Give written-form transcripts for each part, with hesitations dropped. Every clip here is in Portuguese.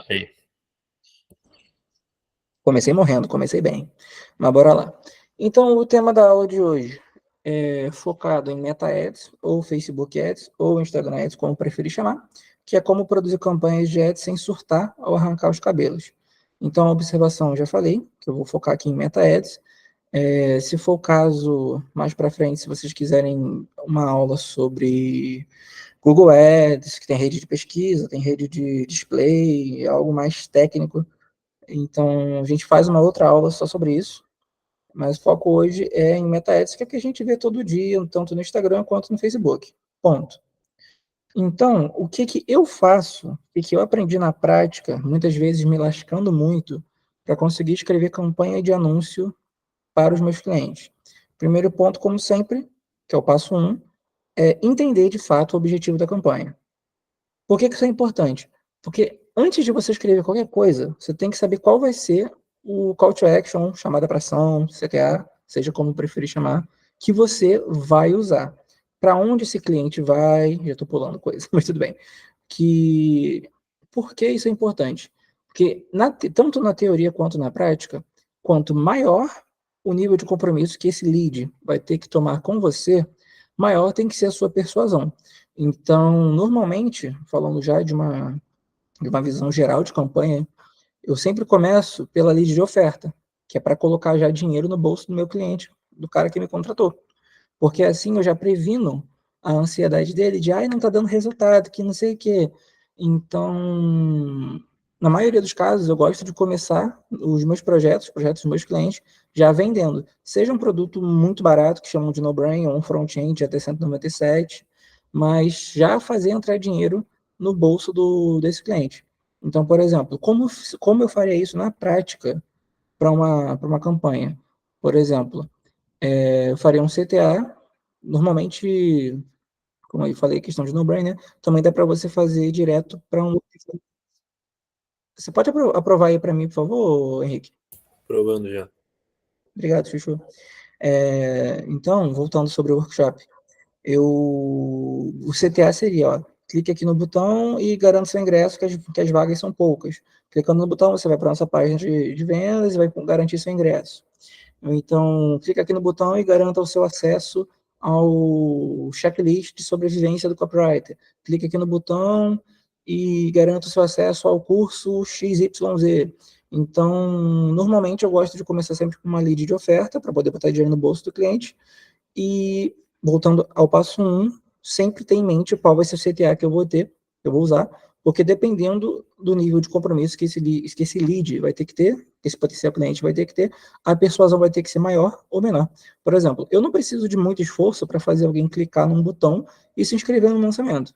Aí. Comecei morrendo, comecei bem. Mas bora lá. Então, o tema da aula de hoje é focado em Meta Ads, ou Facebook Ads, ou Instagram Ads, como preferir chamar, que é como produzir campanhas de ads sem surtar ou arrancar os cabelos. Então, a observação, eu já falei, que eu vou focar aqui em Meta Ads. Se for o caso, mais para frente, se vocês quiserem uma aula sobre Google Ads, que tem rede de pesquisa, tem rede de display, algo mais técnico, então a gente faz uma outra aula só sobre isso, mas o foco hoje é em Meta Ads, que é o que a gente vê todo dia, tanto no Instagram quanto no Facebook. Ponto. Então, o que que eu faço, o que que eu aprendi na prática, muitas vezes me lascando muito, para conseguir escrever campanha de anúncio para os meus clientes. Primeiro ponto, como sempre, que é o passo 1, é entender de fato o objetivo da campanha. Por que que isso é importante? Porque antes de você escrever qualquer coisa, você tem que saber qual vai ser o call to action, chamada para ação, CTA, seja como preferir chamar, que você vai usar. Para onde esse cliente vai, já estou pulando coisa, mas tudo bem. Por que isso é importante? Porque tanto na teoria quanto na prática, quanto maior o nível de compromisso que esse lead vai ter que tomar com você, maior tem que ser a sua persuasão. Então, normalmente, falando já de uma visão geral de campanha, eu sempre começo pela lead de oferta, que é para colocar já dinheiro no bolso do meu cliente, do cara que me contratou. Porque assim eu já previno a ansiedade dele de, ai, não está dando resultado, que não sei o quê. Então, na maioria dos casos, eu gosto de começar os meus projetos, projetos dos meus clientes, já vendendo. Seja um produto muito barato, que chamam de no-brain, ou um front-end de até 197, mas já fazer entrar dinheiro no bolso desse cliente. Então, por exemplo, como eu faria isso na prática para uma campanha? Por exemplo, eu faria um CTA, normalmente, como eu falei, questão de no-brain, né? Também dá para você fazer direto para um. Você pode aprovar aí para mim, por favor, Henrique? Provando já. Obrigado, Chuchu. Então, voltando sobre o workshop, o CTA seria, ó, clique aqui no botão e garanta seu ingresso, que as vagas são poucas. Clicando no botão, você vai para a nossa página de vendas e vai garantir seu ingresso. Então, clique aqui no botão e garanta o seu acesso ao checklist de sobrevivência do copywriter. Clique aqui no botão e garanta o seu acesso ao curso XYZ. Então, normalmente eu gosto de começar sempre com uma lead de oferta para poder botar dinheiro no bolso do cliente. E voltando ao passo 1, sempre tem em mente qual vai ser o CTA que eu vou ter, que eu vou usar, porque dependendo do nível de compromisso que esse lead vai ter que ter, que esse potencial cliente vai ter que ter, a persuasão vai ter que ser maior ou menor. Por exemplo, eu não preciso de muito esforço para fazer alguém clicar num botão e se inscrever no lançamento.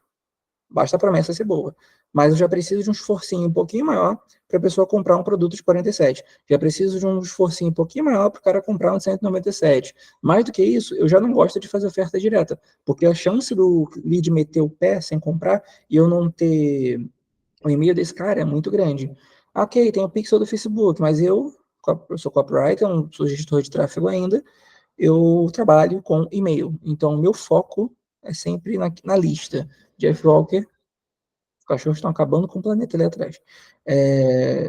Basta a promessa ser boa. Mas eu já preciso de um esforcinho um pouquinho maior para a pessoa comprar um produto de 47. Já preciso de um esforcinho um pouquinho maior para o cara comprar um de 197. Mais do que isso, eu já não gosto de fazer oferta direta, porque a chance do lead meter o pé sem comprar e eu não ter o e-mail desse cara é muito grande. Ok, tem o pixel do Facebook, mas eu sou copywriter, não sou gestor de tráfego ainda, eu trabalho com e-mail. Então, meu foco é sempre na lista. Jeff Walker, os cachorros estão acabando com o planeta ali atrás.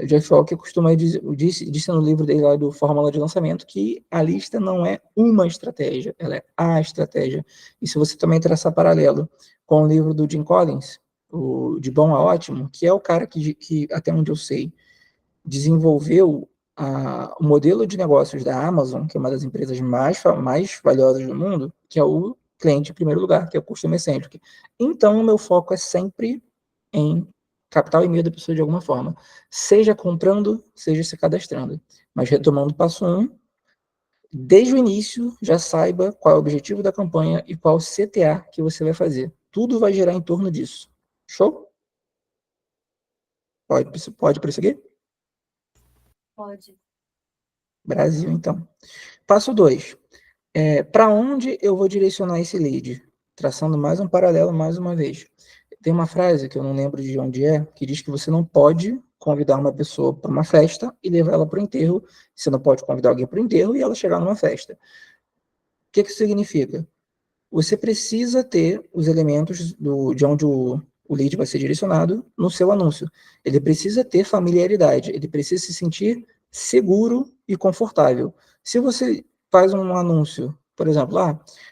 Jeff Walker costuma disse no livro dele lá do Fórmula de Lançamento que a lista não é uma estratégia, ela é a estratégia. E se você também traçar paralelo com o livro do Jim Collins, o De Bom a Ótimo, que é o cara que até onde eu sei, desenvolveu o modelo de negócios da Amazon, que é uma das empresas mais valiosas do mundo, que é o cliente em primeiro lugar, que é o Customer Centric. Então, o meu foco é sempre em captar o e-mail da pessoa de alguma forma, seja comprando, seja se cadastrando. Mas retomando o passo 1, desde o início, já saiba qual é o objetivo da campanha e qual o CTA que você vai fazer. Tudo vai girar em torno disso. Show? Pode prosseguir? Pode. Brasil, então. Passo 2. Para onde eu vou direcionar esse lead? Traçando mais um paralelo mais uma vez. Tem uma frase que eu não lembro de onde é, que diz que você não pode convidar uma pessoa para uma festa e levar ela para o enterro. Você não pode convidar alguém para o enterro e ela chegar numa festa. O que isso significa? Você precisa ter os elementos de onde o o lead vai ser direcionado no seu anúncio. Ele precisa ter familiaridade, ele precisa se sentir seguro e confortável. Se você faz um anúncio, por exemplo,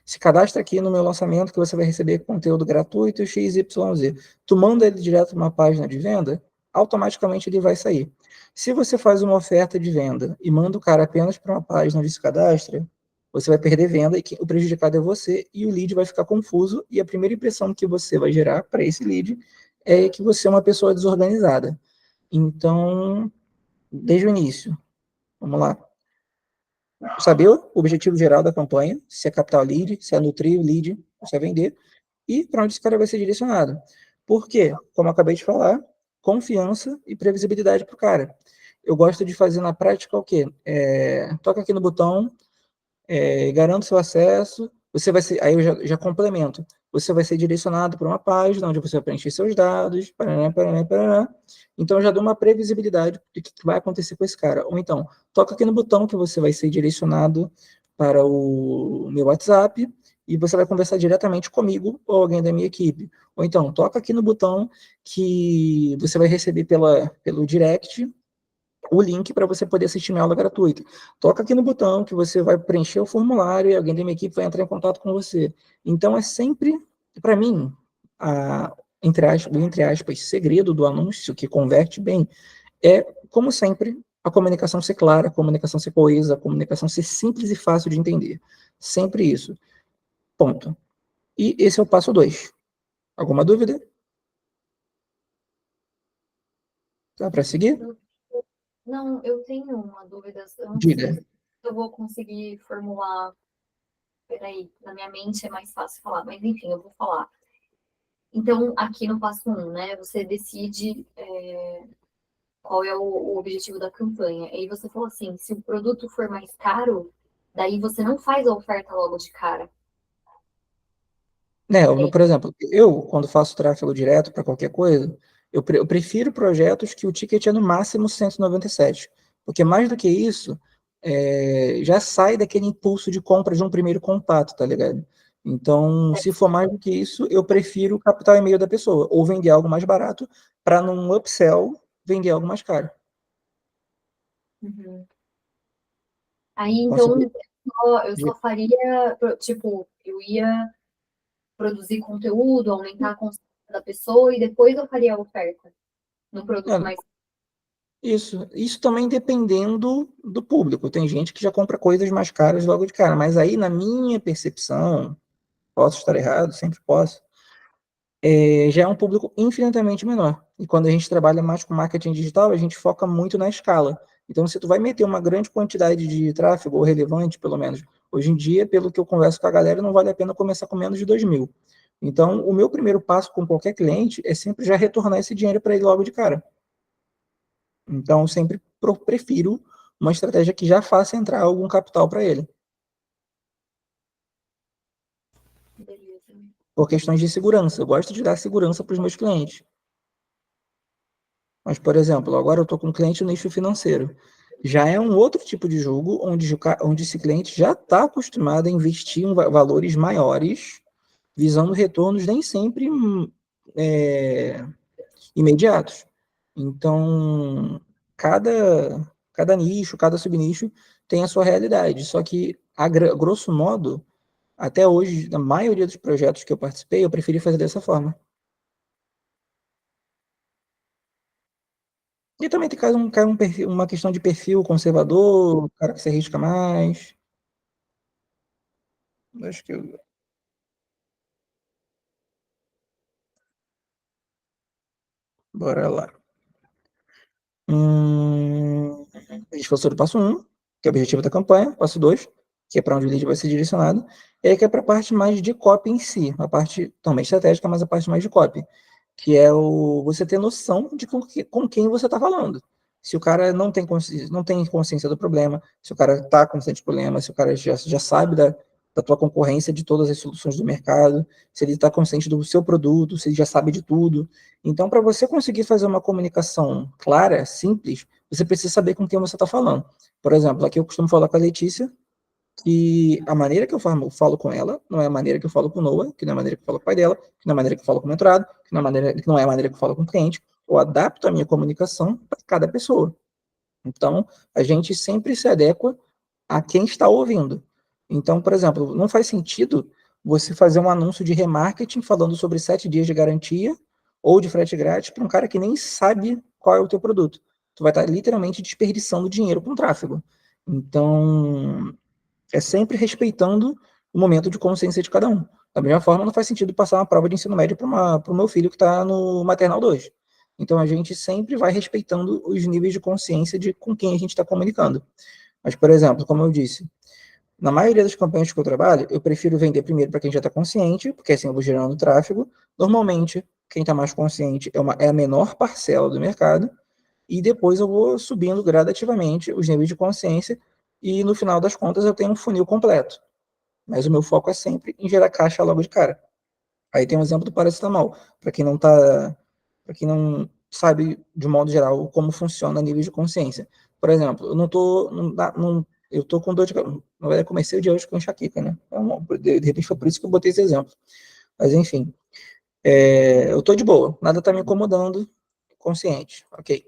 se cadastra aqui no meu lançamento que você vai receber conteúdo gratuito XYZ. Tu manda ele direto para uma página de venda, automaticamente ele vai sair. Se você faz uma oferta de venda e manda o cara apenas para uma página onde se cadastra, você vai perder venda e o prejudicado é você e o lead vai ficar confuso e a primeira impressão que você vai gerar para esse lead é que você é uma pessoa desorganizada. Então, desde o início, vamos lá. Saber o objetivo geral da campanha, se é captar o lead, se é nutrir o lead, se é vender, e para onde esse cara vai ser direcionado. Por quê? Como eu acabei de falar, confiança e previsibilidade para o cara. Eu gosto de fazer na prática o quê? Toca aqui no botão, garanto seu acesso, você vai ser, aí eu já complemento, você vai ser direcionado para uma página onde você vai preencher seus dados, paraná, paraná, paraná. Então eu já dou uma previsibilidade do que vai acontecer com esse cara. Ou então, toca aqui no botão que você vai ser direcionado para o meu WhatsApp e você vai conversar diretamente comigo ou alguém da minha equipe. Ou então, toca aqui no botão que você vai receber pelo direct o link para você poder assistir minha aula gratuita. Toca aqui no botão que você vai preencher o formulário e alguém da minha equipe vai entrar em contato com você. Então, é sempre, para mim, entre aspas, segredo do anúncio que converte bem é, como sempre, a comunicação ser clara, a comunicação ser coesa, a comunicação ser simples e fácil de entender. Sempre isso. Ponto. E esse é o passo 2. Alguma dúvida? Dá para seguir? Não, eu tenho uma dúvida. Eu não sei Diga. se eu vou conseguir formular. Peraí, na minha mente é mais fácil falar, mas enfim, eu vou falar. Então, aqui no passo 1, né, você decide qual é o objetivo da campanha. Aí você falou assim, se o produto for mais caro, daí você não faz a oferta logo de cara. Né, por exemplo, eu, quando faço tráfego direto para qualquer coisa, eu prefiro projetos que o ticket é no máximo 197, porque mais do que isso, já sai daquele impulso de compra de um primeiro contato, tá ligado? Então, se for mais do que isso, eu prefiro captar o e-mail da pessoa, ou vender algo mais barato, para num upsell vender algo mais caro. Uhum. Aí, então, Conseguir? eu só faria, tipo, eu ia produzir conteúdo, aumentar a consciência da pessoa e depois eu faria a oferta no produto mais. Isso também dependendo do público. Tem gente que já compra coisas mais caras logo de cara, mas aí, na minha percepção, posso estar errado, sempre posso, já é um público infinitamente menor. E quando a gente trabalha mais com marketing digital, a gente foca muito na escala. Então, se tu vai meter uma grande quantidade de tráfego, ou relevante, pelo menos, hoje em dia, pelo que eu converso com a galera, não vale a pena começar com menos de 2.000. Então, o meu primeiro passo com qualquer cliente é sempre já retornar esse dinheiro para ele logo de cara. Então, eu sempre prefiro uma estratégia que já faça entrar algum capital para ele. Beleza. Por questões de segurança. Eu gosto de dar segurança para os meus clientes. Mas, por exemplo, agora eu estou com um cliente no nicho financeiro. Já é um outro tipo de jogo onde esse cliente já está acostumado a investir em valores maiores, visando retornos nem sempre é, imediatos. Então, cada nicho, cada subnicho tem a sua realidade. Só que, grosso modo, até hoje, na maioria dos projetos que eu participei, eu preferi fazer dessa forma. E também cai uma questão de perfil conservador, o cara que se arrisca mais. Acho que bora lá. A gente falou sobre o passo 1, que é o objetivo da campanha, passo 2, que é para onde o lead vai ser direcionado, e aí que é para a parte mais de copy em si, a parte também estratégica, mas a parte mais de copy, que é você ter noção de com quem você está falando. Se o cara não tem consciência do problema, se o cara está consciente do problema, se o cara já sabe da tua concorrência, de todas as soluções do mercado, se ele está consciente do seu produto, se ele já sabe de tudo. Então, para você conseguir fazer uma comunicação clara, simples, você precisa saber com quem você está falando. Por exemplo, aqui eu costumo falar com a Letícia, que a maneira que eu falo com ela não é a maneira que eu falo com o Noah, que não é a maneira que eu falo com o pai dela, que não é a maneira que eu falo com o mentorado, que não é a maneira que eu falo com o cliente. Eu adapto a minha comunicação para cada pessoa. Então, a gente sempre se adequa a quem está ouvindo. Então, por exemplo, não faz sentido você fazer um anúncio de remarketing falando sobre 7 dias de garantia ou de frete grátis para um cara que nem sabe qual é o teu produto. Tu vai estar literalmente desperdiçando dinheiro com tráfego. Então, é sempre respeitando o momento de consciência de cada um. Da mesma forma, não faz sentido passar uma prova de ensino médio para o meu filho que está no maternal 2. Então, a gente sempre vai respeitando os níveis de consciência de com quem a gente está comunicando. Mas, por exemplo, como eu disse, na maioria das campanhas que eu trabalho, eu prefiro vender primeiro para quem já está consciente, porque assim eu vou gerando tráfego. Normalmente, quem está mais consciente é a menor parcela do mercado, e depois eu vou subindo gradativamente os níveis de consciência, e no final das contas eu tenho um funil completo. Mas o meu foco é sempre em gerar caixa logo de cara. Aí tem um exemplo do paracetamol, para quem não tá, para quem não sabe de modo geral como funciona a nível de consciência. Por exemplo, eu não tô, não, eu tô com dor de cabeça. Na verdade, eu comecei o dia hoje com enxaqueca, né? De repente foi por isso que eu botei esse exemplo. Mas enfim, eu tô de boa, nada tá me incomodando, consciente, ok.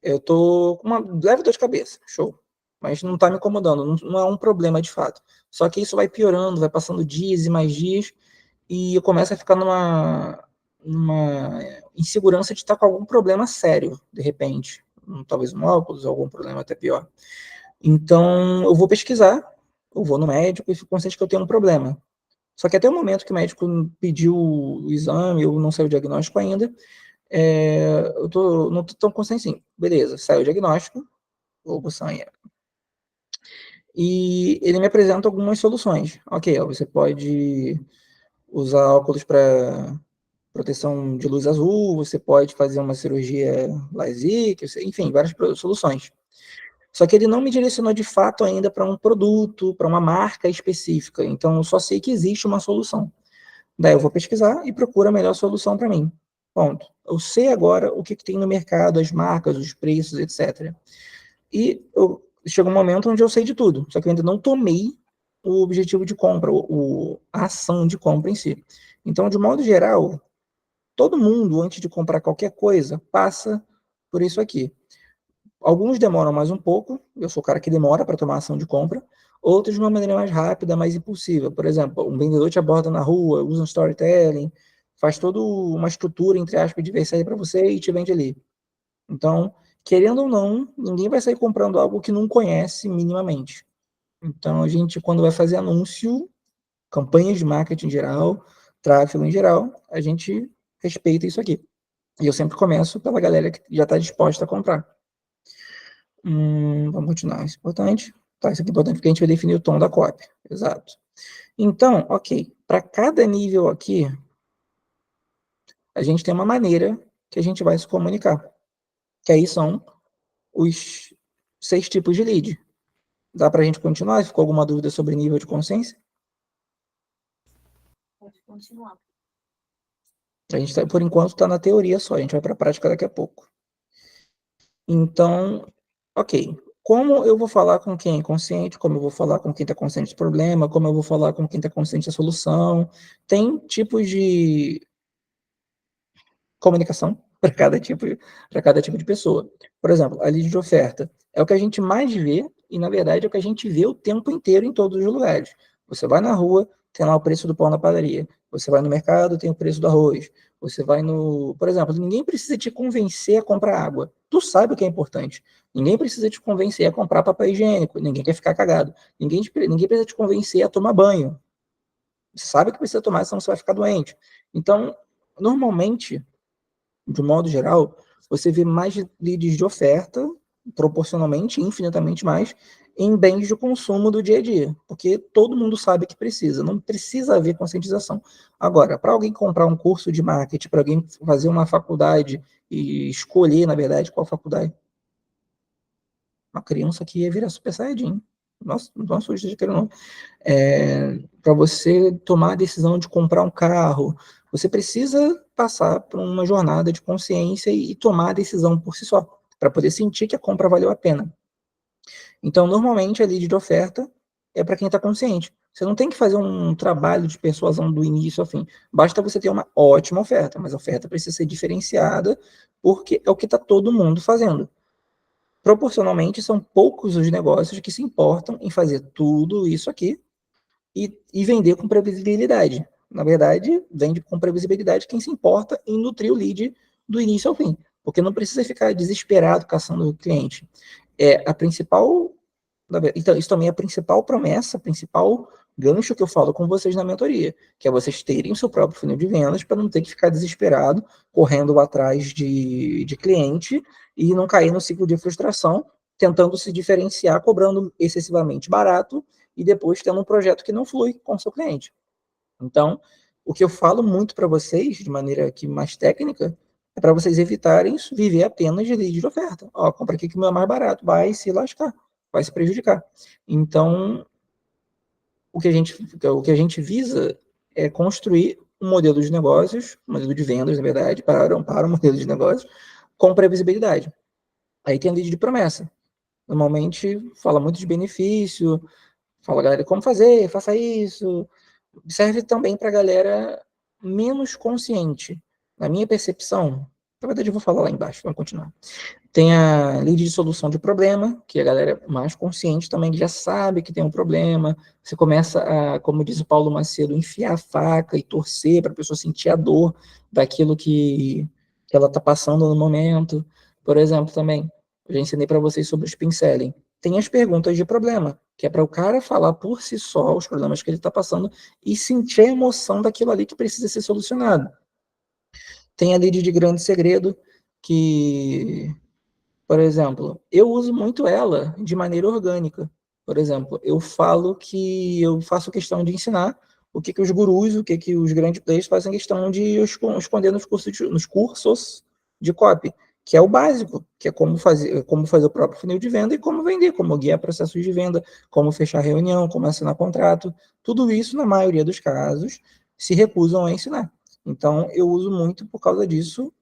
Eu tô com uma leve dor de cabeça, show. Mas não tá me incomodando, não é um problema de fato. Só que isso vai piorando, vai passando dias e mais dias, e eu começo a ficar numa insegurança de estar com algum problema sério, de repente. Talvez um óculos, algum problema até pior. Então, eu vou pesquisar, eu vou no médico e fico consciente que eu tenho um problema. Só que até o momento que o médico pediu o exame, eu não sei o diagnóstico ainda, não tô tão consciente assim. Beleza, saiu o diagnóstico, vou sanha. E ele me apresenta algumas soluções. Ok, ó, você pode usar óculos para proteção de luz azul, você pode fazer uma cirurgia LASIK, enfim, várias soluções. Só que ele não me direcionou de fato ainda para um produto, para uma marca específica. Então, eu só sei que existe uma solução. Daí eu vou pesquisar e procuro a melhor solução para mim. Ponto. Eu sei agora o que tem no mercado, as marcas, os preços, etc. E chega um momento onde eu sei de tudo, só que eu ainda não tomei o objetivo de compra, a ação de compra em si. Então, de modo geral, todo mundo, antes de comprar qualquer coisa, passa por isso aqui. Alguns demoram mais um pouco, eu sou o cara que demora para tomar ação de compra, outros de uma maneira mais rápida, mais impulsiva. Por exemplo, um vendedor te aborda na rua, usa um storytelling, faz toda uma estrutura, entre aspas, de sair para você e te vende ali. Então, querendo ou não, ninguém vai sair comprando algo que não conhece minimamente. Então, a gente, quando vai fazer anúncio, campanhas de marketing em geral, tráfego em geral, a gente respeita isso aqui. E eu sempre começo pela galera que já está disposta a comprar. Vamos continuar. Isso é importante. Tá, isso aqui é importante porque a gente vai definir o tom da copy. Exato. Então, ok. Para cada nível aqui, a gente tem uma maneira que a gente vai se comunicar. Que aí são os 6 tipos de lead. Dá para a gente continuar? Ficou alguma dúvida sobre nível de consciência? Pode continuar. A gente, por enquanto, está na teoria só. A gente vai para a prática daqui a pouco. Então, ok. Como eu vou falar com quem é consciente, como eu vou falar com quem está consciente do problema, como eu vou falar com quem está consciente da solução. Tem tipos de comunicação para cada tipo de pessoa. Por exemplo, a lead de oferta é o que a gente mais vê e, na verdade, é o que a gente vê o tempo inteiro em todos os lugares. Você vai na rua, tem lá o preço do pão na padaria. Você vai no mercado, tem o preço do arroz. Você vai no... Por exemplo, ninguém precisa te convencer a comprar água. Tu sabe o que é importante. Ninguém precisa te convencer a comprar papel higiênico. Ninguém quer ficar cagado. Ninguém precisa te convencer a tomar banho. Você sabe que precisa tomar, senão você vai ficar doente. Então, normalmente, de modo geral, você vê mais leads de oferta, proporcionalmente, infinitamente mais, em bens de consumo do dia a dia, porque todo mundo sabe que precisa, não precisa haver conscientização. Agora, para alguém comprar um curso de marketing, para alguém fazer uma faculdade e escolher, na verdade, qual faculdade, uma criança que ia virar super saiyajin. Nossa, hoje de não. Para você tomar a decisão de comprar um carro, você precisa passar por uma jornada de consciência e tomar a decisão por si só, para poder sentir que a compra valeu a pena. Então, normalmente, a lead de oferta é para quem está consciente. Você não tem que fazer um trabalho de persuasão do início ao fim. Basta você ter uma ótima oferta, mas a oferta precisa ser diferenciada, porque é o que está todo mundo fazendo. Proporcionalmente, são poucos os negócios que se importam em fazer tudo isso aqui e vender com previsibilidade. Na verdade, vende com previsibilidade quem se importa em nutrir o lead do início ao fim, porque não precisa ficar desesperado caçando o cliente. É a principal, então, isso também é a principal promessa, a principal gancho que eu falo com vocês na mentoria, que é vocês terem o seu próprio funil de vendas para não ter que ficar desesperado, correndo atrás de cliente e não cair no ciclo de frustração, tentando se diferenciar, cobrando excessivamente barato e depois tendo um projeto que não flui com o seu cliente. Então, o que eu falo muito para vocês, de maneira aqui mais técnica, é para vocês evitarem viver apenas de lead de oferta. Ó, compra aqui que o meu é mais barato, vai se lascar, vai se prejudicar. Então, o que a gente visa é construir um modelo de negócios, um modelo de vendas, na verdade, para um modelo de negócios, com previsibilidade. Aí tem a lead de promessa. Normalmente fala muito de benefício, fala, galera, como fazer, faça isso. Serve também para a galera menos consciente. Na minha percepção, na verdade eu vou falar lá embaixo, vamos continuar. Tem a lead de solução de problema, que a galera mais consciente também já sabe que tem um problema. Você começa a, como diz o Paulo Macedo, enfiar a faca e torcer para a pessoa sentir a dor daquilo que ela está passando no momento. Por exemplo, também, eu já ensinei para vocês sobre o spin selling. Tem as perguntas de problema, que é para o cara falar por si só os problemas que ele está passando e sentir a emoção daquilo ali que precisa ser solucionado. Tem a lead de grande segredo, que, por exemplo, eu uso muito ela de maneira orgânica. Por exemplo, eu falo que eu faço questão de ensinar o que os gurus, o que os grandes players fazem questão de esconder nos cursos de copy, que é o básico, que é como fazer o próprio funil de venda e como vender, como guiar processos de venda, como fechar reunião, como assinar contrato. Tudo isso, na maioria dos casos, se recusam a ensinar. Então, eu uso muito por causa disso,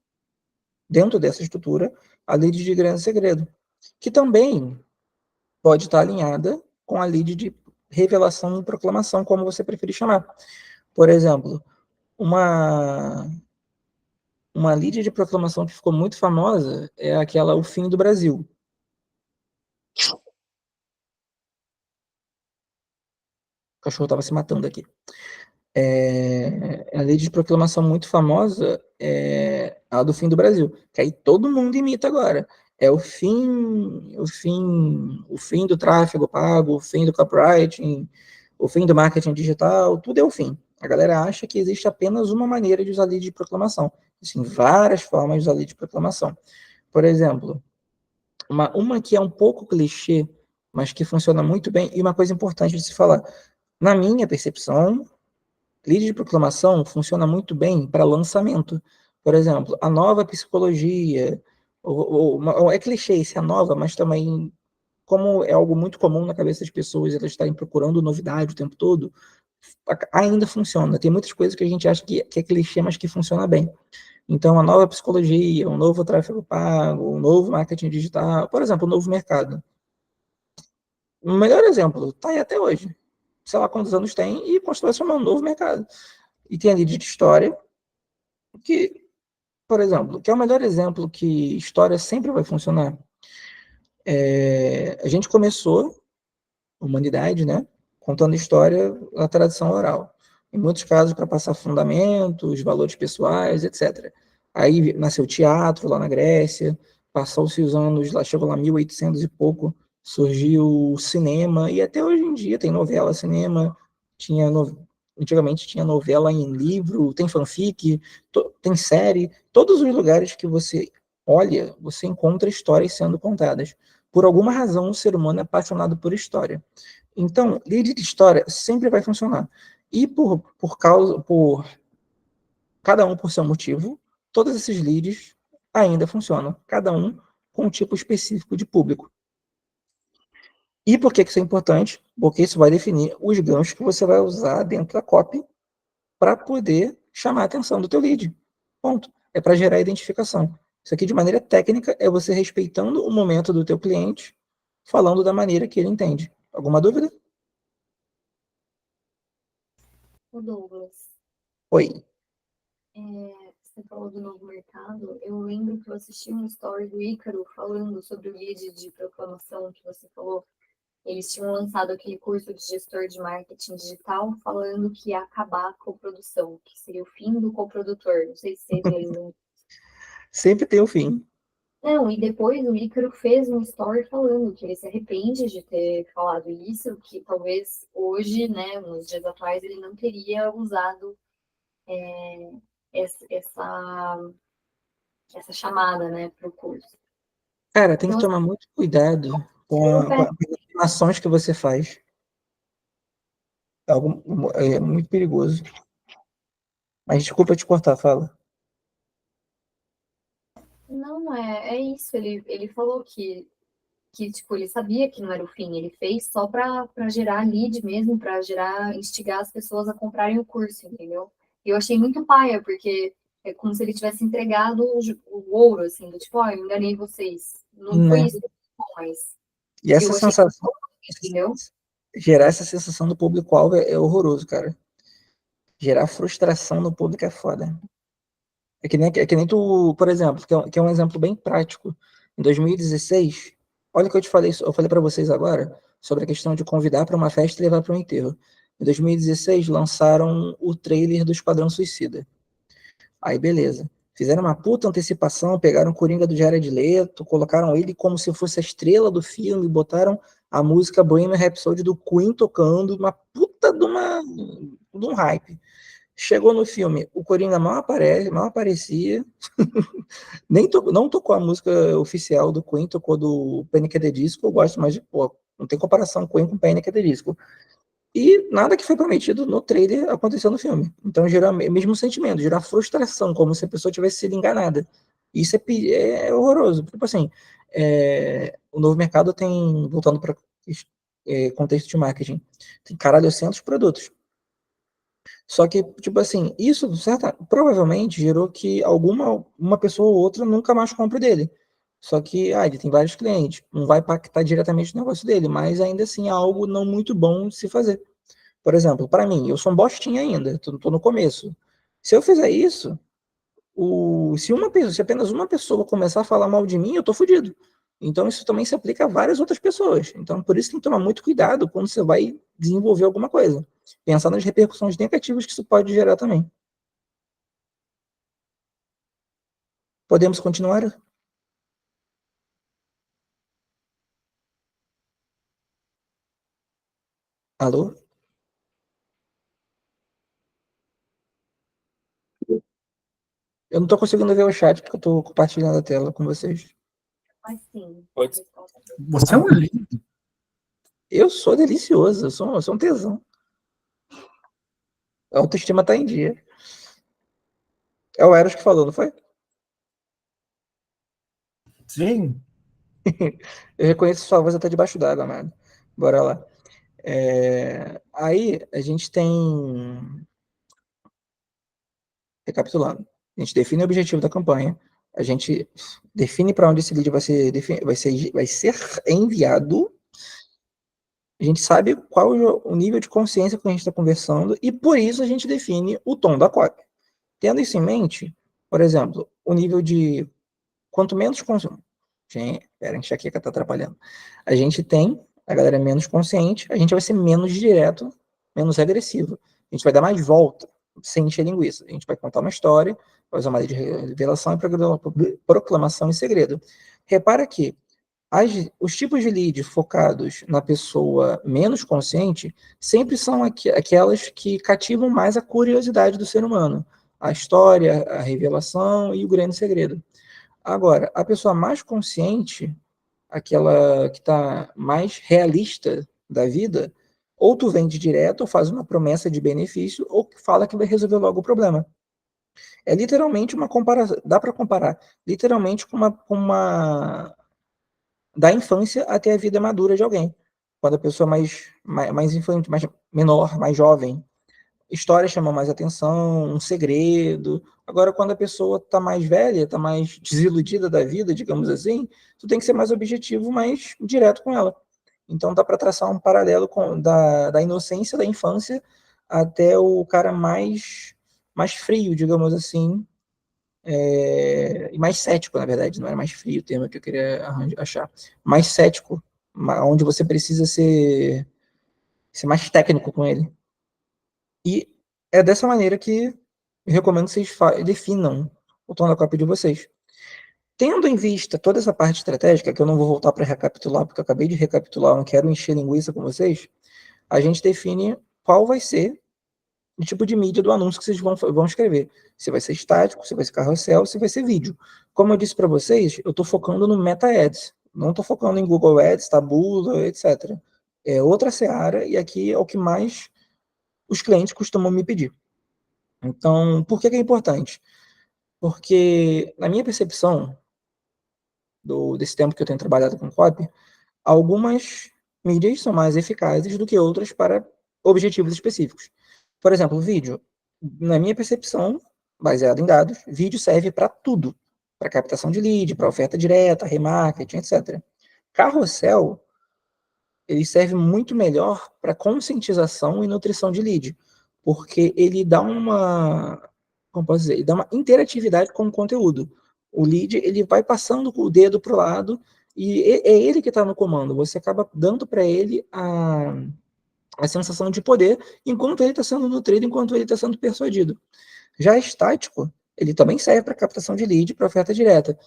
dentro dessa estrutura, a lead de grande segredo, que também pode estar alinhada com a lead de revelação e proclamação, como você preferir chamar. Por exemplo, uma lead de proclamação que ficou muito famosa é aquela O Fim do Brasil. O cachorro estava se matando aqui. A lei de proclamação muito famosa é a do fim do Brasil, que aí todo mundo imita agora. É o fim do tráfego pago, o fim do copywriting, o fim do marketing digital, tudo é o fim. A galera acha que existe apenas uma maneira de usar lei de proclamação. Existem várias formas de usar lei de proclamação. Por exemplo, uma que é um pouco clichê, mas que funciona muito bem, e uma coisa importante de se falar. Na minha percepção, lead de proclamação funciona muito bem para lançamento. Por exemplo, a nova psicologia, é clichê se é nova, mas também, como é algo muito comum na cabeça das pessoas, elas estarem procurando novidade o tempo todo, ainda funciona. Tem muitas coisas que a gente acha que é clichê, mas que funciona bem. Então, a nova psicologia, um novo tráfego pago, um novo marketing digital, por exemplo, um novo mercado. O melhor exemplo, está aí até hoje. Sei lá quantos anos tem e constrói um novo mercado. E tem a lead de história, que, por exemplo, que é o melhor exemplo que história sempre vai funcionar. A gente começou, a humanidade, né, contando história na tradição oral. Em muitos casos, para passar fundamentos, valores pessoais, etc. Aí nasceu o teatro lá na Grécia, passou-se os anos, lá chegou lá 1800 e pouco, surgiu o cinema, e até hoje em dia tem novela, cinema, tinha antigamente tinha novela em livro, tem fanfic, tem série, todos os lugares que você olha, você encontra histórias sendo contadas. Por alguma razão, o ser humano é apaixonado por história. Então, lead de história sempre vai funcionar. E por cada um por seu motivo, todos esses leads ainda funcionam, cada um com um tipo específico de público. E por que isso é importante? Porque isso vai definir os ganchos que você vai usar dentro da copy para poder chamar a atenção do teu lead. Ponto. É para gerar identificação. Isso aqui, de maneira técnica, é você respeitando o momento do teu cliente, falando da maneira que ele entende. Alguma dúvida? O Douglas, Oi. você falou do novo mercado. Eu lembro que eu assisti um story do Ícaro falando sobre o lead de proclamação que você falou. Eles tinham lançado aquele curso de gestor de marketing digital falando que ia acabar a coprodução, que seria o fim do coprodutor. Não sei se vocês lembram. Sempre tem o fim. Não, e depois o Ícaro fez um story falando que ele se arrepende de ter falado isso, que talvez hoje, né, nos dias atuais, ele não teria usado essa, essa chamada, né, para o curso. Cara, tem que Então, assim, tomar muito cuidado tira o com pé. as afirmações que você faz. É, é muito perigoso. Mas desculpa te cortar, fala. Não, é isso. Ele falou que tipo, ele sabia que não era o fim, ele fez só para gerar lead mesmo, para gerar, instigar as pessoas a comprarem o curso, entendeu? E eu achei muito paia, porque é como se ele tivesse entregado o ouro, assim, do tipo, ó, eu enganei vocês. Não foi Né? isso, mas E essa eu achei, sensação, entendeu? gerar essa sensação do público-alvo é horroroso, cara. Gerar frustração no público é foda. É que nem tu, por exemplo, que é um exemplo bem prático. Em 2016, olha o que eu falei para vocês agora sobre a questão de convidar para uma festa e levar para um enterro. Em 2016, lançaram o trailer do Esquadrão Suicida. Aí, beleza. Fizeram uma puta antecipação, pegaram o Coringa do Jared Leto, colocaram ele como se fosse a estrela do filme, botaram a música Bohemian Rhapsody do Queen tocando, uma puta de um hype. Chegou no filme, o Coringa mal aparece, mal aparecia, não tocou a música oficial do Queen, tocou do Panic! At the Disco, eu gosto mais de, pô, não tem comparação Queen com Panic! At the Disco. E nada que foi prometido no trailer aconteceu no filme. Então gerou o mesmo sentimento, gerou a frustração, como se a pessoa tivesse sido enganada. Isso é horroroso. Tipo assim, o novo mercado tem, voltando para contexto de marketing, tem caralho, centos de produtos. Só que, tipo assim, isso provavelmente gerou que uma pessoa ou outra nunca mais compre dele. Só que, ele tem vários clientes, não vai impactar diretamente no negócio dele, mas ainda assim é algo não muito bom de se fazer. Por exemplo, para mim, eu sou um bostinho ainda, tô no começo. Se eu fizer isso, se apenas uma pessoa começar a falar mal de mim, eu tô fudido. Então isso também se aplica a várias outras pessoas. Então por isso tem que tomar muito cuidado quando você vai desenvolver alguma coisa. Pensar nas repercussões negativas que isso pode gerar também. Podemos continuar? Alô? Eu não tô conseguindo ver o chat porque eu tô compartilhando a tela com vocês. Mas sim, a Pode. resposta Você é um lindo. Eu sou delicioso, eu sou um tesão. A autoestima tá em dia. É o Eros que falou, não foi? Sim. Eu reconheço sua voz até debaixo d'água, mano. Bora lá. Aí a gente tem. Recapitulando. A gente define o objetivo da campanha. A gente define para onde esse lead vai ser enviado. A gente sabe qual o nível de consciência que a gente está conversando e por isso a gente define o tom da cópia. Tendo isso em mente, por exemplo, o nível de quanto menos consumo. Gente, pera, a enxaqueca tá atrapalhando. A gente tem, a galera é menos consciente, a gente vai ser menos direto, menos agressivo. A gente vai dar mais volta, sem encher linguiça. A gente vai contar uma história, vai usar uma lei de revelação e proclamação em segredo. Repara que os tipos de lead focados na pessoa menos consciente sempre são aquelas que cativam mais a curiosidade do ser humano. A história, a revelação e o grande segredo. Agora, a pessoa mais consciente, aquela que está mais realista da vida, ou tu vende direto, ou faz uma promessa de benefício, ou fala que vai resolver logo o problema. É literalmente uma comparação, dá para comparar, literalmente com uma da infância até a vida madura de alguém. Quando a pessoa mais infantil, mais menor, mais jovem, história chama mais atenção, um segredo. Agora, quando a pessoa está mais velha, está mais desiludida da vida, digamos assim, tu tem que ser mais objetivo, mais direto com ela. Então, dá para traçar um paralelo da inocência da infância até o cara mais frio, digamos assim, e mais cético, na verdade, não era mais frio o termo que eu queria achar, mais cético, onde você precisa ser mais técnico com ele. E é dessa maneira que eu recomendo que vocês definam o tom da cópia de vocês. Tendo em vista toda essa parte estratégica, que eu não vou voltar para recapitular, porque eu acabei de recapitular, não quero encher linguiça com vocês, a gente define qual vai ser o tipo de mídia do anúncio que vocês vão escrever. Se vai ser estático, se vai ser carrossel, se vai ser vídeo. Como eu disse para vocês, eu estou focando no Meta Ads, não estou focando em Google Ads, Taboola, etc. É outra seara, e aqui é o que mais os clientes costumam me pedir. Então, por que é importante? Porque, na minha percepção, desse tempo que eu tenho trabalhado com copy, algumas mídias são mais eficazes do que outras para objetivos específicos. Por exemplo, vídeo. Na minha percepção, baseado em dados, vídeo serve para tudo. Para captação de lead, para oferta direta, remarketing, etc. Carrossel, ele serve muito melhor para conscientização e nutrição de lead, porque ele dá como posso dizer, ele dá uma interatividade com o conteúdo. O lead, ele vai passando o dedo para o lado e é ele que está no comando. Você acaba dando para ele a sensação de poder enquanto ele está sendo nutrido, enquanto ele está sendo persuadido. Já estático, ele também serve para captação de lead, para oferta direta.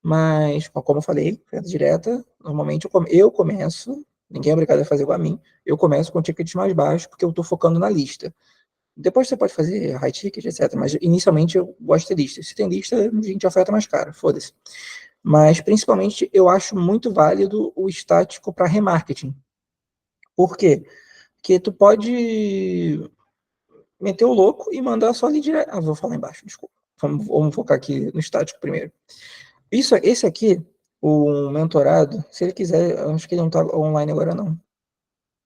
Mas, como eu falei, oferta direta, normalmente eu começo, ninguém é obrigado a fazer igual a mim, eu começo com tickets mais baixos, porque eu estou focando na lista. Depois você pode fazer high ticket, etc. Mas inicialmente eu gosto de ter lista. Se tem lista, a gente oferta mais caro, foda-se. Mas principalmente eu acho muito válido o estático para remarketing. Por quê? Porque tu pode meter o louco e mandar só ali direto. Vou falar embaixo, desculpa. Vamos focar aqui no estático primeiro. Esse aqui, o mentorado, se ele quiser, acho que ele não está online agora não.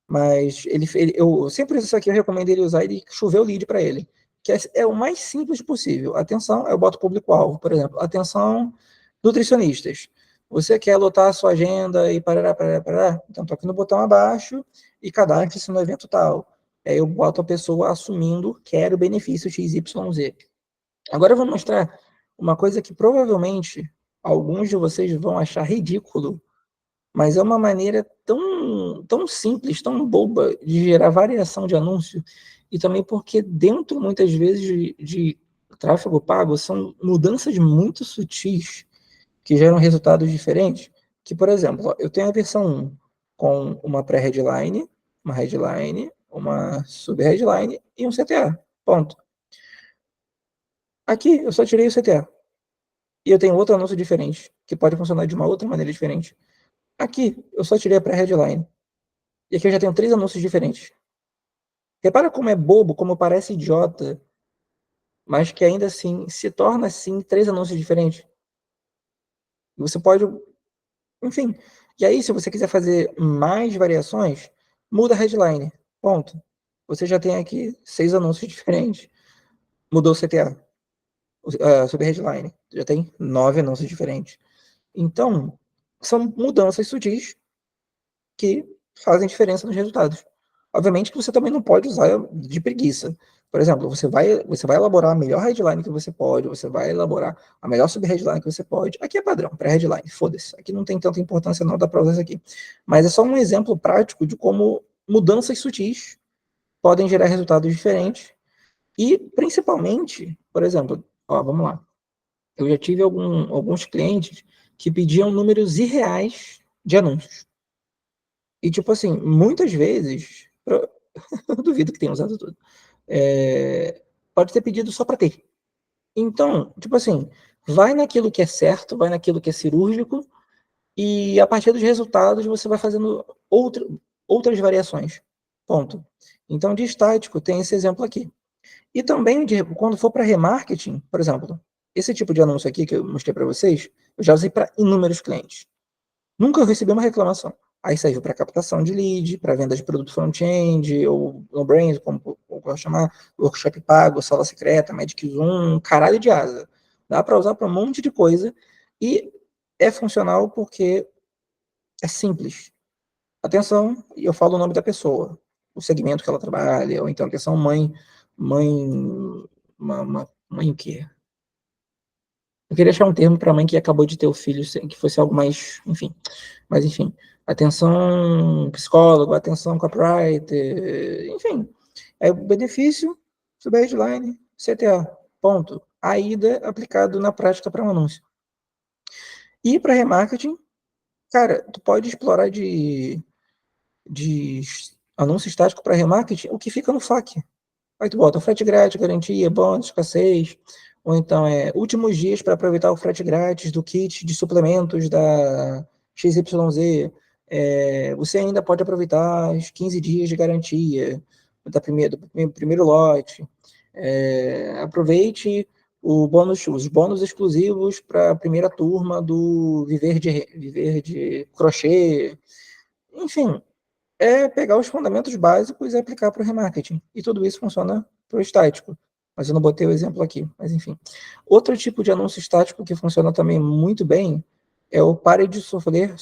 Mas eu sempre isso aqui eu recomendo ele usar e chover o lead para ele, que é o mais simples possível. Atenção, eu boto público-alvo, por exemplo. Atenção, nutricionistas. Você quer lotar a sua agenda e parará, parará, parará? Então, toque no botão abaixo e cadastre-se no evento tal. Aí eu boto a pessoa assumindo, quero benefício XYZ. Agora eu vou mostrar uma coisa que provavelmente alguns de vocês vão achar ridículo, mas é uma maneira tão simples, tão boba de gerar variação de anúncio, e também porque dentro, muitas vezes, de tráfego pago, são mudanças muito sutis que geram resultados diferentes, que, por exemplo, eu tenho a versão 1 com uma pré-headline, uma headline, uma sub-headline e um CTA, ponto. Aqui, eu só tirei o CTA. E eu tenho outro anúncio diferente, que pode funcionar de uma outra maneira diferente. Aqui, eu só tirei a pré-headline. E aqui eu já tenho 3 anúncios diferentes. Repara como é bobo, como parece idiota, mas que ainda assim se torna assim 3 anúncios diferentes. E você pode, enfim. E aí, se você quiser fazer mais variações, muda a headline. Ponto. Você já tem aqui 6 anúncios diferentes. Mudou o CTA, sobre a headline. Já tem 9 anúncios diferentes. Então, são mudanças sutis que fazem diferença nos resultados. Obviamente que você também não pode usar de preguiça. Por exemplo, você vai elaborar a melhor headline que você pode, você vai elaborar a melhor sub-headline que você pode. Aqui é padrão, pré-headline, foda-se. Aqui não tem tanta importância não, dá para usar isso aqui. Mas é só um exemplo prático de como mudanças sutis podem gerar resultados diferentes. E, principalmente, por exemplo, vamos lá. Eu já tive alguns clientes que pediam números irreais de anúncios. E, tipo assim, muitas vezes, eu duvido que tenha usado tudo, pode ter pedido só para ter. Então, tipo assim, vai naquilo que é certo, vai naquilo que é cirúrgico, e a partir dos resultados você vai fazendo outras variações. Ponto. Então, de estático, tem esse exemplo aqui. E também, quando for para remarketing, por exemplo, esse tipo de anúncio aqui que eu mostrei para vocês, eu já usei para inúmeros clientes. Nunca recebi uma reclamação. Aí serve para captação de lead, para venda de produto front-end, ou no-brains, como eu gosto de chamar, workshop pago, sala secreta, Magic Zoom, caralho de asa. Dá para usar para um monte de coisa e é funcional porque é simples. Atenção, e eu falo o nome da pessoa. o segmento que ela trabalha, ou então atenção mãe, mãe o quê? Eu queria achar um termo para mãe que acabou de ter o filho, que fosse algo mais, enfim. Mas, enfim, atenção psicólogo, atenção copywriter, enfim. É o benefício, subheadline, CTA, ponto. A ida aplicado na prática para um anúncio. E para remarketing, cara, tu pode explorar de anúncio estático para remarketing o que fica no FAQ. Aí tu bota frete grátis, garantia, bônus, escassez, ou então últimos dias para aproveitar o frete grátis do kit de suplementos da XYZ. Você ainda pode aproveitar os 15 dias de garantia do primeiro lote. Aproveite os bônus exclusivos para a primeira turma do Viver de Crochê. Enfim, pegar os fundamentos básicos e aplicar para o remarketing. E tudo isso funciona para o estático. Mas eu não botei o exemplo aqui, mas enfim. Outro tipo de anúncio estático que funciona também muito bem é o pare de sofrer,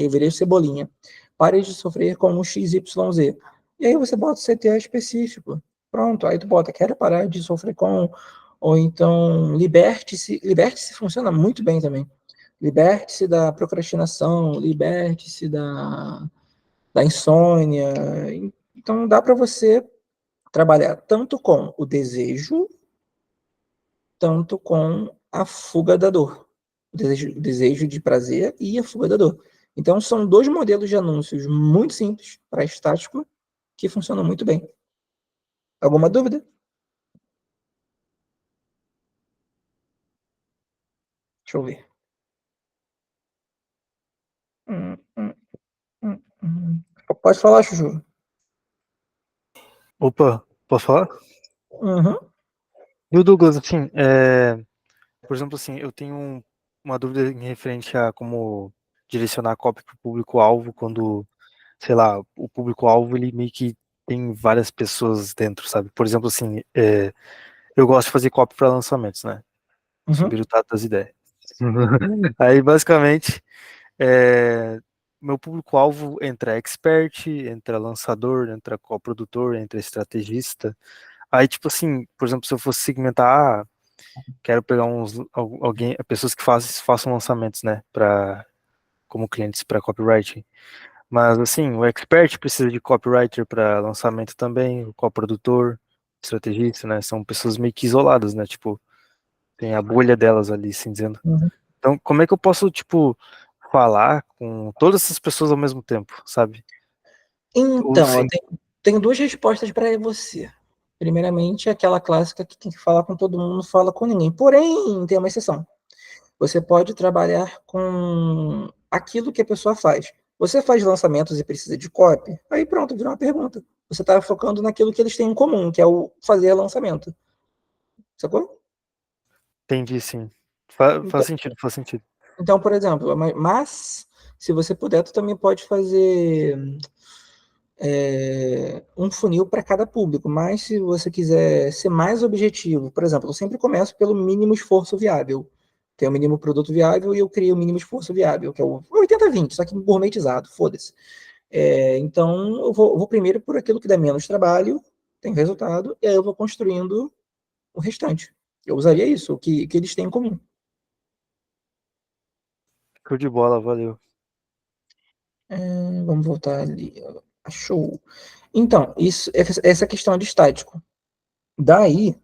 virei cebolinha. Pare de sofrer com um XYZ. E aí você bota o CTA específico. Pronto, aí tu bota, quero parar de sofrer com, ou então liberte-se. Liberte-se funciona muito bem também. Liberte-se da procrastinação, liberte-se da insônia. Então, dá para você trabalhar tanto com o desejo, tanto com a fuga da dor. O desejo de prazer e a fuga da dor. Então, são dois modelos de anúncios muito simples para estático que funcionam muito bem. Alguma dúvida? Deixa eu ver. Hum, hum, hum. Pode falar, Chuchu. Opa, posso falar? Uhum. E o Douglas, assim, por exemplo, assim, eu tenho uma dúvida em referente a como direcionar a copy para o público-alvo quando, sei lá, o público-alvo ele meio que tem várias pessoas dentro, sabe? Por exemplo, assim, eu gosto de fazer copy para lançamentos, né? Sou Uhum. birutado das ideias. Aí, basicamente, meu público-alvo entra expert, entra lançador, entra coprodutor, entra estrategista. Aí, tipo assim, por exemplo, se eu fosse segmentar, quero pegar pessoas que façam lançamentos, né, como clientes para copywriting. Mas assim, o expert precisa de copywriter para lançamento também, o coprodutor, estrategista, né, são pessoas meio que isoladas, né, tipo, tem a bolha delas ali, assim dizendo. Uhum. Então, como é que eu posso, tipo, falar com todas essas pessoas ao mesmo tempo, sabe? Ou Então, eu sim, tenho duas respostas para você. Primeiramente, aquela clássica que tem que falar com todo mundo, não fala com ninguém. Porém, tem uma exceção. Você pode trabalhar com aquilo que a pessoa faz. Você faz lançamentos e precisa de copy? Aí pronto, virou uma pergunta. Você está focando naquilo que eles têm em comum, que é o fazer lançamento. Sacou? entendi, sim. Faz Então, sentido, faz sentido. então, por exemplo, mas se você puder, tu também pode fazer um funil para cada público, mas se você quiser ser mais objetivo, por exemplo, eu sempre começo pelo mínimo esforço viável. Tem o mínimo produto viável e eu crio o mínimo esforço viável, que é o 80-20, só que gourmetizado, foda-se. Então, eu vou primeiro por aquilo que dá menos trabalho, tem resultado, e aí eu vou construindo o restante. Eu usaria isso, o que eles têm em comum. Show de bola, valeu. Vamos voltar ali. Achou. Então, essa questão de estático. Daí,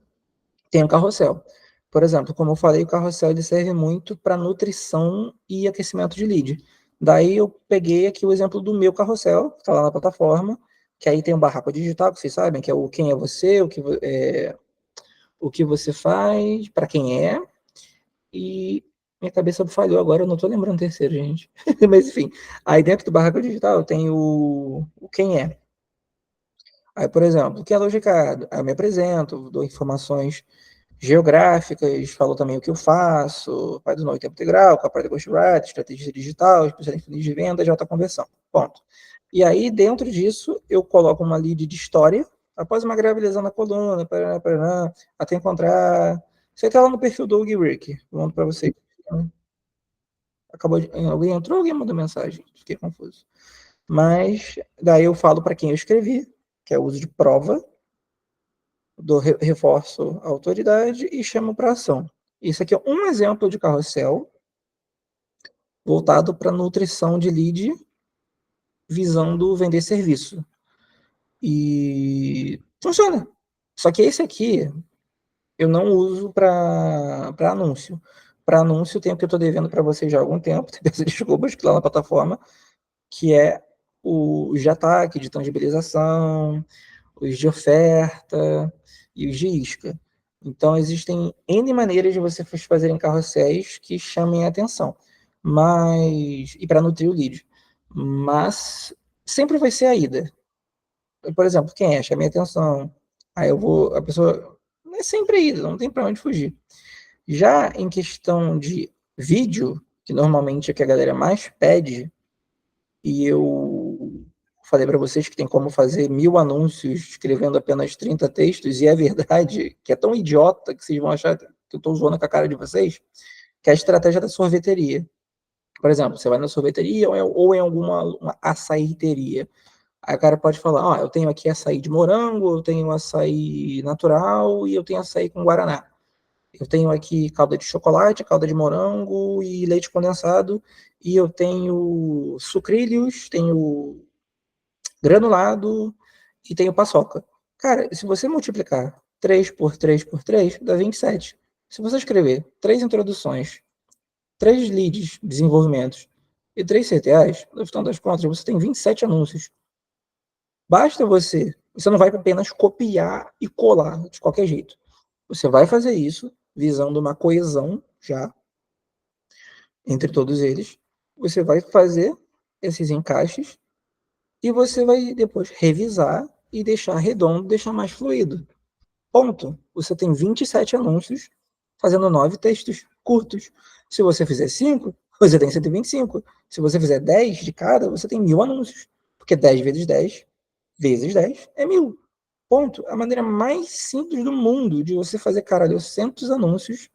tem o carrossel. Por exemplo, como eu falei, o carrossel ele serve muito para nutrição e aquecimento de lead. Daí eu peguei aqui o exemplo do meu carrossel, que está lá na plataforma, que aí tem um barraco digital, que vocês sabem, que é o quem é você, o que você faz, para quem é, e minha cabeça falhou agora, eu não estou lembrando o terceiro, gente. Mas enfim, aí dentro do barraco digital tem o quem é. Aí, por exemplo, o que é logicado? Aí eu me apresento, dou informações geográficas, falo também o que eu faço, pai do nó em tempo integral, com a parte de ghostwriting, estratégia digital, especialista em de venda, de alta conversão. Ponto. E aí, dentro disso, eu coloco uma lead de história, após uma gravilização na coluna, até encontrar. Você está lá no perfil do Doug Rick, eu mando para você. Alguém entrou ou alguém mandou mensagem? Fiquei confuso. Mas daí eu falo para quem eu escrevi, que é o uso de prova, reforço a autoridade e chamo para ação. Isso aqui é um exemplo de carrossel voltado para nutrição de lead, visando vender serviço. E funciona. Só que esse aqui eu não uso para anúncio. Para anúncio, tem o que eu estou devendo para vocês já há algum tempo, peço desculpas lá na plataforma, que é os de ataque, de tangibilização, os de oferta e os de isca. Então, existem N maneiras de você fazerem carrosséis que chamem a atenção. Mas, e para nutrir o lead. Mas sempre vai ser a ida. Por exemplo, quem é? Chame a atenção. Aí eu vou, a pessoa não é sempre a ida, não tem para onde fugir. Já em questão de vídeo, que normalmente é que a galera mais pede, e eu falei para vocês que tem como fazer 1000 anúncios escrevendo apenas 30 textos, e é verdade, que é tão idiota que vocês vão achar que eu estou zoando com a cara de vocês, que é a estratégia da sorveteria. Por exemplo, você vai na sorveteria ou em alguma uma açaiteria. Aí o cara pode falar, ó, eu tenho aqui açaí de morango, eu tenho açaí natural e eu tenho açaí com guaraná. Eu tenho aqui calda de chocolate, calda de morango e leite condensado. E eu tenho sucrilhos, tenho granulado e tenho paçoca. Cara, se você multiplicar 3 por 3 por 3, dá 27. Se você escrever 3 introduções, 3 leads, desenvolvimentos e 3 CTAs, no final das contas, você tem 27 anúncios. Basta você não vai apenas copiar e colar de qualquer jeito. Você vai fazer isso visando uma coesão já entre todos eles. Você vai fazer esses encaixes e você vai depois revisar e deixar redondo, deixar mais fluido. Ponto. Você tem 27 anúncios fazendo 9 textos curtos. Se você fizer 5, você tem 125. Se você fizer 10 de cada, você tem 1000 anúncios. Porque 10 vezes 10 vezes 10 é 1000. Ponto. A maneira mais simples do mundo de você fazer, caralho, 100 anúncios,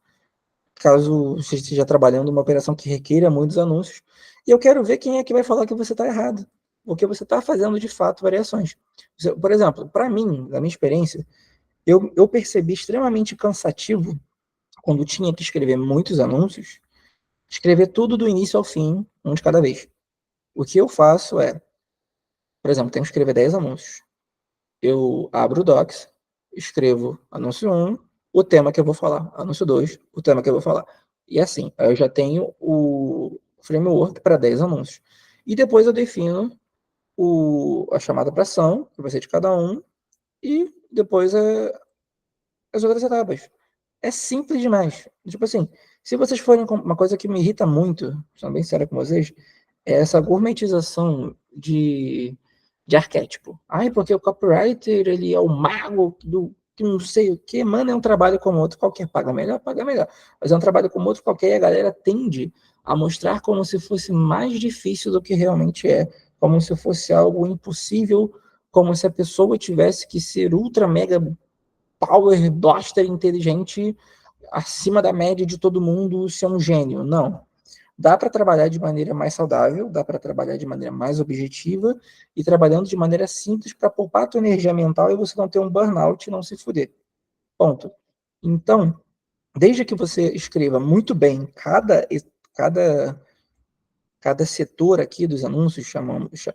caso você esteja trabalhando uma operação que requeira muitos anúncios. E eu quero ver quem é que vai falar que você está errado. Porque você está fazendo, de fato, variações. Por exemplo, para mim, na minha experiência, eu percebi extremamente cansativo, quando tinha que escrever muitos anúncios, escrever tudo do início ao fim, um de cada vez. O que eu faço é, por exemplo, tenho que escrever 10 anúncios. Eu abro o Docs, escrevo anúncio 1, o tema que eu vou falar, anúncio 2, o tema que eu vou falar. E assim, eu já tenho o framework para 10 anúncios. E depois eu defino a chamada para ação, que vai ser de cada um, e depois as outras etapas. É simples demais. Tipo assim, se vocês forem com uma coisa que me irrita muito, sendo bem sério com vocês, é essa gourmetização de arquétipo. Ai, porque o copywriter, ele é o mago do que não sei o que, mano, é um trabalho como outro qualquer, paga melhor, paga melhor. Mas é um trabalho como outro qualquer e a galera tende a mostrar como se fosse mais difícil do que realmente é, como se fosse algo impossível, como se a pessoa tivesse que ser ultra mega power blaster inteligente acima da média de todo mundo, ser um gênio. Não. Dá para trabalhar de maneira mais saudável, dá para trabalhar de maneira mais objetiva e trabalhando de maneira simples para poupar a tua energia mental e você não ter um burnout e não se fuder. Ponto. Então, desde que você escreva muito bem cada setor aqui dos anúncios,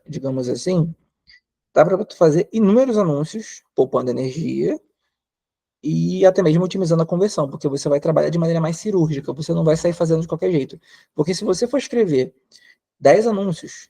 digamos assim, dá para tu fazer inúmeros anúncios, poupando energia, e até mesmo otimizando a conversão, porque você vai trabalhar de maneira mais cirúrgica, você não vai sair fazendo de qualquer jeito. Porque se você for escrever 10 anúncios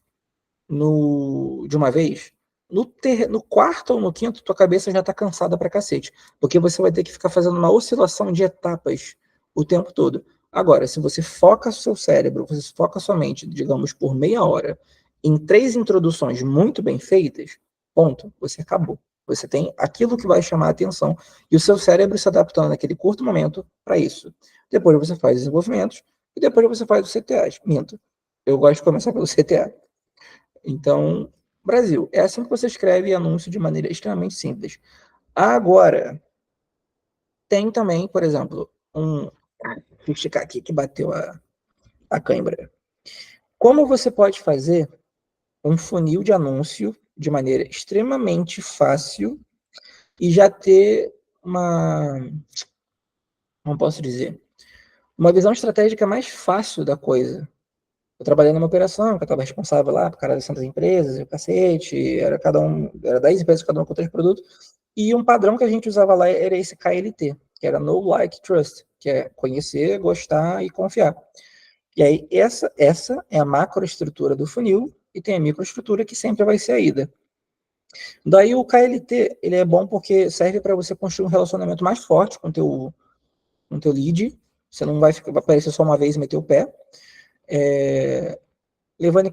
de uma vez, no quarto ou no quinto, tua cabeça já está cansada pra cacete, porque você vai ter que ficar fazendo uma oscilação de etapas o tempo todo. Agora, se você foca seu cérebro, você foca sua mente, digamos, por meia hora, em 3 introduções muito bem feitas, ponto, você acabou. Você tem aquilo que vai chamar a atenção e o seu cérebro se adaptando naquele curto momento para isso. Depois você faz desenvolvimentos e depois você faz os CTAs. Minto. Eu gosto de começar pelo CTA. Então, Brasil, é assim que você escreve anúncio de maneira extremamente simples. Agora, tem também, por exemplo, deixa eu esticar aqui que bateu a cãibra. Como você pode fazer um funil de anúncio de maneira extremamente fácil e já ter como posso dizer, uma visão estratégica mais fácil da coisa. Eu trabalhei numa operação, que eu estava responsável lá por cada das empresas, e o cacete, era 10 empresas, cada uma com 3 produtos, e um padrão que a gente usava lá era esse KLT, que era Know, Like, Trust, que é conhecer, gostar e confiar. E aí, essa é a macroestrutura do funil, e tem a microestrutura que sempre vai ser a ida. Daí o KLT, ele é bom porque serve para você construir um relacionamento mais forte com o teu lead, você não vai aparecer só uma vez e meter o pé, levando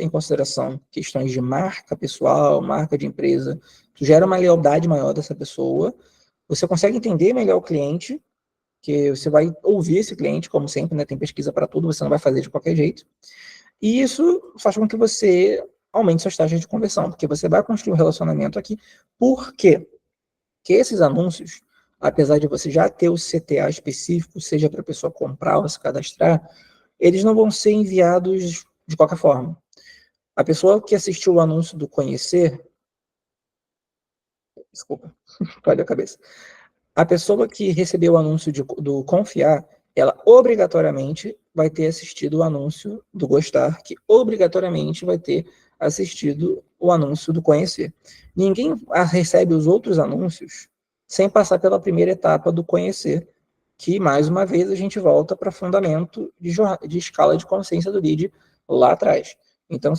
em consideração questões de marca pessoal, marca de empresa, tu gera uma lealdade maior dessa pessoa, você consegue entender melhor o cliente, que você vai ouvir esse cliente, como sempre, né? Tem pesquisa para tudo, você não vai fazer de qualquer jeito. E isso faz com que você aumente suas taxas de conversão, porque você vai construir um relacionamento aqui. Por quê? Porque esses anúncios, apesar de você já ter o CTA específico, seja para a pessoa comprar ou se cadastrar, eles não vão ser enviados de qualquer forma. A pessoa que assistiu o anúncio do Conhecer, desculpa, falha a cabeça. A pessoa que recebeu o anúncio do Confiar, ela obrigatoriamente vai ter assistido o anúncio do Gostar, que obrigatoriamente vai ter assistido o anúncio do Conhecer. Ninguém recebe os outros anúncios sem passar pela primeira etapa do Conhecer, que, mais uma vez, a gente volta para fundamento de escala de consciência do lead lá atrás. Então,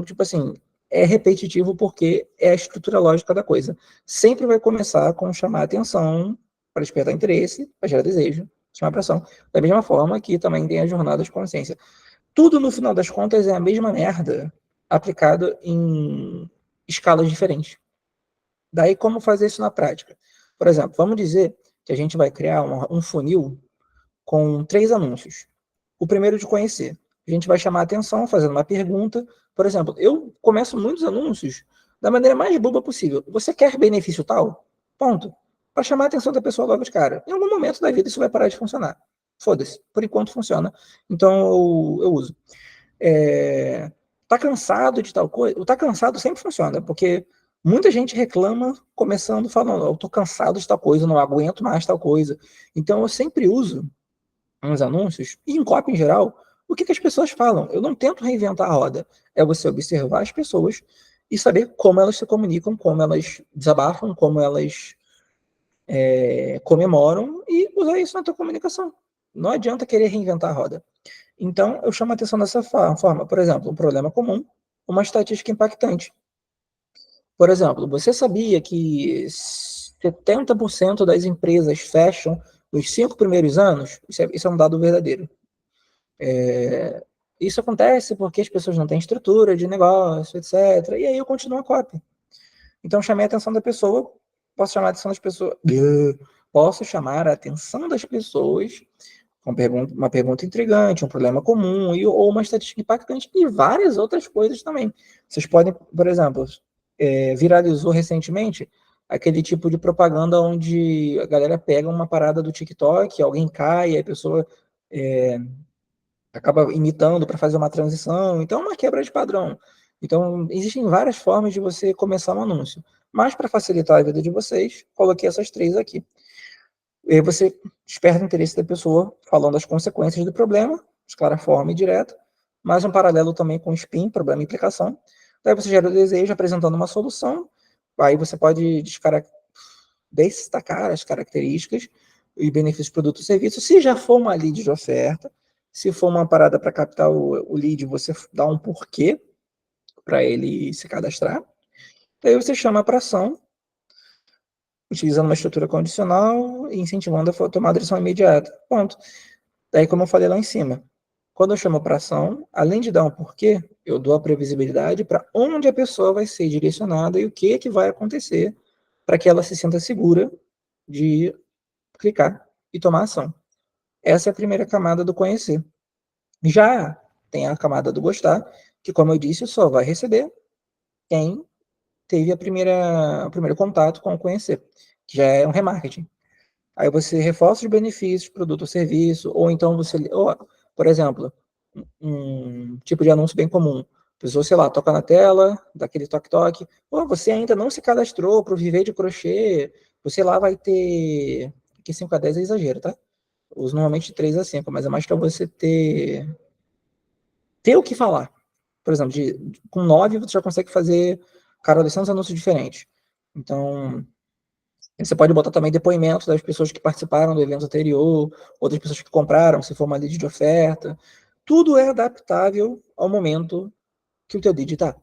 tipo assim, é repetitivo porque é a estrutura lógica da coisa. Sempre vai começar com chamar atenção para despertar interesse, para gerar desejo, chamar atenção. Da mesma forma que também tem a jornada de consciência. Tudo, no final das contas, é a mesma merda aplicado em escalas diferentes. Daí, como fazer isso na prática? Por exemplo, vamos dizer que a gente vai criar um funil com 3 anúncios. O primeiro de conhecer. A gente vai chamar a atenção fazendo uma pergunta. Por exemplo, eu começo muitos anúncios da maneira mais boba possível. Você quer benefício tal? Ponto. Para chamar a atenção da pessoa logo de cara. Em algum momento da vida isso vai parar de funcionar. Foda-se. Por enquanto funciona. Então eu uso. Tá cansado de tal coisa? O tá cansado sempre funciona, porque muita gente reclama começando falando, eu tô cansado de tal coisa, não aguento mais tal coisa. Então eu sempre uso uns anúncios, e em copy em geral, o que as pessoas falam. Eu não tento reinventar a roda. É você observar as pessoas e saber como elas se comunicam, como elas desabafam, como elas comemoram e usar isso na tua comunicação. Não adianta querer reinventar a roda. Então, eu chamo a atenção dessa forma. Por exemplo, um problema comum, uma estatística impactante. Por exemplo, você sabia que 70% das empresas fecham nos 5 primeiros anos? Isso é um dado verdadeiro. Isso acontece porque as pessoas não têm estrutura de negócio, etc. E aí eu continuo a copy. Então, chamei a atenção da pessoa. Posso chamar a atenção das pessoas. Posso chamar a atenção das pessoas com uma pergunta intrigante, um problema comum, ou uma estatística impactante, e várias outras coisas também. Vocês podem, por exemplo, viralizou recentemente aquele tipo de propaganda onde a galera pega uma parada do TikTok, alguém cai, a pessoa acaba imitando para fazer uma transição. Então, é uma quebra de padrão. Então, existem várias formas de você começar um anúncio. Mas, para facilitar a vida de vocês, coloquei essas 3 aqui. E aí você desperta o interesse da pessoa falando as consequências do problema, de clara forma e direta, mais um paralelo também com spin, problema e implicação. Daí você gera o desejo apresentando uma solução, aí você pode destacar as características e benefícios do produto ou serviço. Se já for uma lead de oferta, se for uma parada para captar o lead, você dá um porquê para ele se cadastrar. Daí você chama para ação, utilizando uma estrutura condicional e incentivando a tomada de ação imediata. Ponto. Daí, como eu falei lá em cima, quando eu chamo para ação, além de dar um porquê, eu dou a previsibilidade para onde a pessoa vai ser direcionada e o que vai acontecer para que ela se sinta segura de clicar e tomar ação. Essa é a primeira camada do conhecer. Já tem a camada do gostar, que, como eu disse, só vai receber quem teve o primeiro contato com o conhecer, que já é um remarketing. Aí você reforça os benefícios, produto ou serviço, ou então por exemplo, um tipo de anúncio bem comum. A pessoa, sei lá, toca na tela, dá aquele toque-toque. Pô, você ainda não se cadastrou para o Viver de Crochê, você lá vai ter... Aqui 5 a 10 é exagero, tá? Uso normalmente de 3 a 5, mas é mais para você ter o que falar. Por exemplo, com 9 você já consegue fazer, cara, 200 anúncios diferentes. Então, você pode botar também depoimentos das pessoas que participaram do evento anterior, outras pessoas que compraram, se for uma lead de oferta. Tudo é adaptável ao momento que o teu lead está.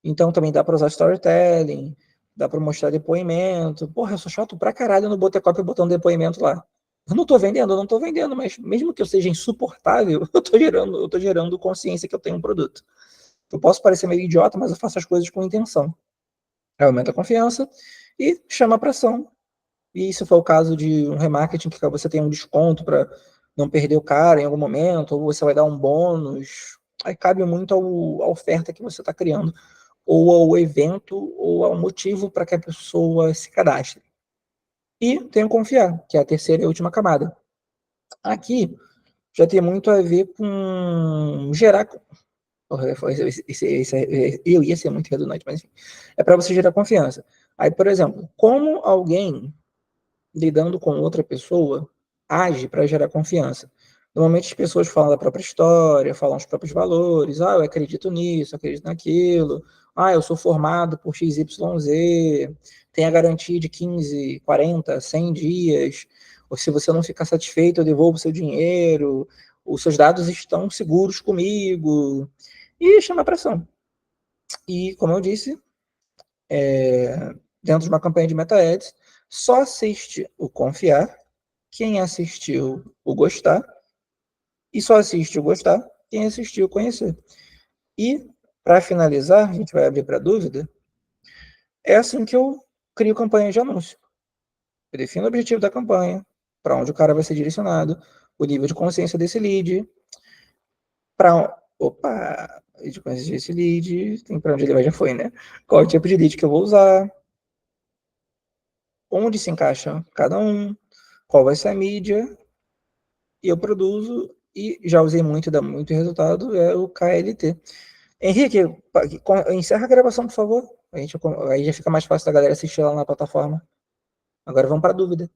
Então, também dá para usar storytelling, dá para mostrar depoimento. Porra, eu sou chato pra caralho no Botecop botando depoimento lá. Eu não tô vendendo, mas mesmo que eu seja insuportável, eu tô gerando consciência que eu tenho um produto. Eu posso parecer meio idiota, mas eu faço as coisas com intenção. Aumenta a confiança e chama para ação. E se for o caso de um remarketing que você tem um desconto para não perder o cara em algum momento, ou você vai dar um bônus, aí cabe muito à oferta que você está criando, ou ao evento, ou ao motivo para que a pessoa se cadastre. E tenho que confiar, que é a terceira e última camada. Aqui já tem muito a ver com gerar. Eu ia ser muito redundante, mas enfim. É para você gerar confiança. Aí, por exemplo, como alguém lidando com outra pessoa age para gerar confiança? Normalmente as pessoas falam da própria história, falam os próprios valores. Ah, eu acredito nisso, acredito naquilo. Ah, eu sou formado por XYZ. Tem a garantia de 15, 40, 100 dias. Ou se você não ficar satisfeito, eu devolvo o seu dinheiro. Os seus dados estão seguros comigo. E chama pressão. E, como eu disse, dentro de uma campanha de meta-ads, só assiste o confiar, quem assistiu o gostar, e só assiste o gostar quem assistiu o conhecer. E, para finalizar, a gente vai abrir para dúvida, é assim que eu crio campanha de anúncio. Eu defino o objetivo da campanha, para onde o cara vai ser direcionado, o nível de consciência desse lead, para... Opa! De consciência desse lead, tem para onde ele vai, já foi, né? Qual é o tipo de lead que eu vou usar, onde se encaixa cada um, qual vai ser a mídia, e eu produzo, e já usei muito, dá muito resultado, é o KLT. Henrique, encerra a gravação, por favor. Aí já fica mais fácil da galera assistir lá na plataforma. Agora vamos para a dúvida.